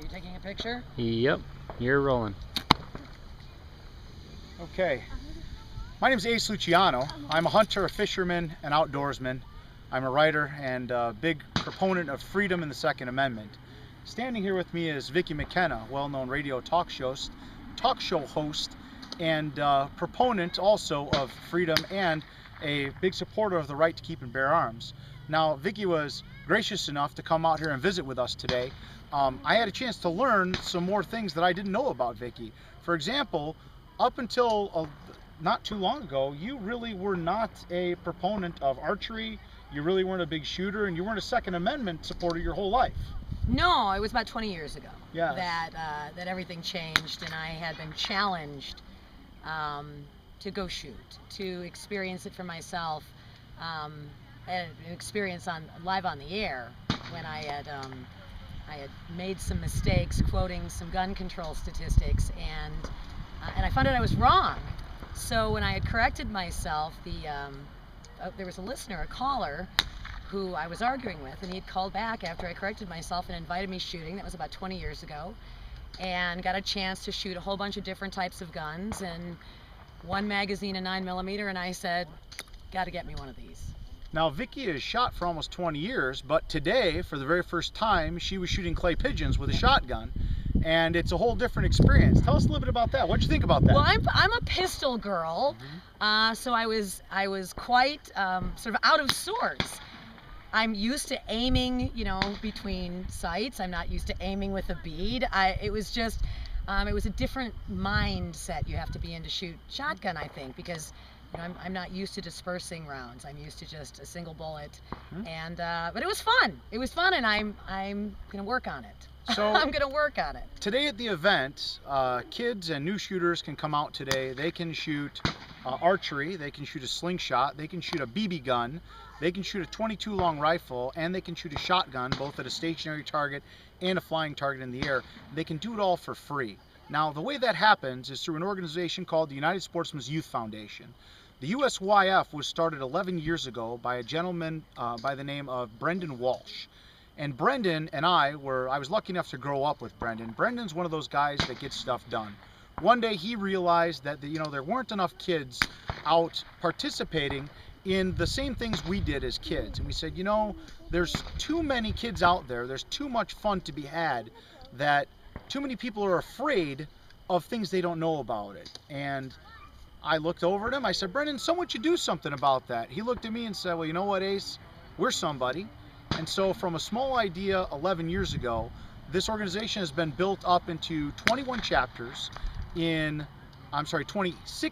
Are you taking a picture? Yep, you're rolling. Okay. My name is Luciano. I'm a hunter, a fisherman, an outdoorsman. I'm a writer and a big proponent of freedom and the Second Amendment. Standing here with me is Vicki McKenna, well-known radio talk show host and proponent also of freedom and a big supporter of the right to keep and bear arms. Now, Vicki was gracious enough to come out here and visit with us today. I had a chance to learn some more things that I didn't know about Vicki. For example, up until not too long ago, you really were not a proponent of archery, you really weren't a big shooter, and you weren't a Second Amendment supporter your whole life. No, it was about 20 years ago Yes. that everything changed, and I had been challenged to go shoot, to experience it for myself. I had an experience live on the air when I had made some mistakes quoting some gun control statistics, and I found out I was wrong. So when I had corrected myself, there was a listener, a caller, who I was arguing with, and he had called back after I corrected myself and invited me shooting. That was about 20 years ago, and got a chance to shoot a whole bunch of different types of guns and one magazine, a 9mm, and I said, got to get me one of these. Now, Vicki has shot for almost 20 years, but today, for the very first time, she was shooting clay pigeons with a shotgun, and it's a whole different experience. Tell us a little bit about that. What'd you think about that? Well, I'm a pistol girl, so I was quite sort of out of sorts. I'm used to aiming, between sights. I'm not used to aiming with a bead. It was just, it was a different mindset you have to be in to shoot shotgun, I think, because I'm not used to dispersing rounds. I'm used to just a single bullet, and but it was fun. It was fun, and I'm gonna work on it. So I'm gonna work on it. Today at the event, kids and new shooters can come out today. They can shoot archery, they can shoot a slingshot, they can shoot a BB gun, they can shoot a .22 long rifle, and they can shoot a shotgun, both at a stationary target and a flying target in the air. They can do it all for free. Now, the way that happens is through an organization called the United Sportsmen's Youth Foundation. The USYF was started 11 years ago by a gentleman by the name of Brendan Walsh. And Brendan and I was lucky enough to grow up with Brendan. Brendan's one of those guys that gets stuff done. One day he realized that there weren't enough kids out participating in the same things we did as kids. And we said, there's too many kids out there, there's too much fun to be had, that too many people are afraid of things they don't know about it. And I looked over at him, I said, Brendan, someone should do something about that. He looked at me and said, well, you know what, Ace? We're somebody. And so from a small idea 11 years ago, this organization has been built up into 26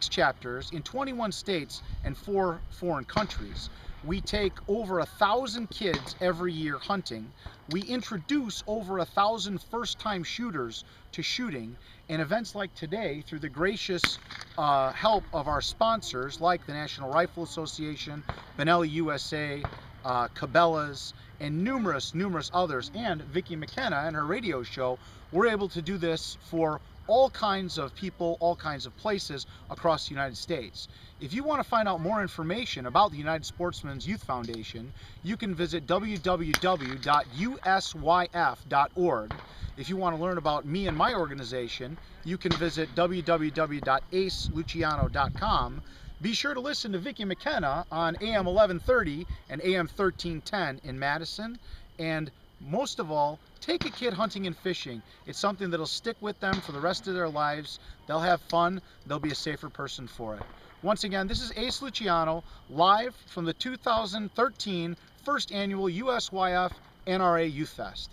chapters in 21 states and 4 foreign countries. We take over 1,000 kids every year hunting. We introduce over 1,000 first-time shooters to shooting, and events like today, through the gracious help of our sponsors like the National Rifle Association, Benelli USA, Cabela's, and numerous others, and Vicki McKenna and her radio show, we're able to do this for all kinds of people, all kinds of places across the United States. If you want to find out more information about the United Sportsmen's Youth Foundation, you can visit www.usyf.org. If you want to learn about me and my organization, you can visit www.aceluciano.com. Be sure to listen to Vicki McKenna on AM 1130 and AM 1310 in Madison. And most of all, take a kid hunting and fishing. It's something that'll stick with them for the rest of their lives. They'll have fun. They'll be a safer person for it. Once again, this is Ace Luciano, live from the 2013 first annual USYF NRA Youth Fest.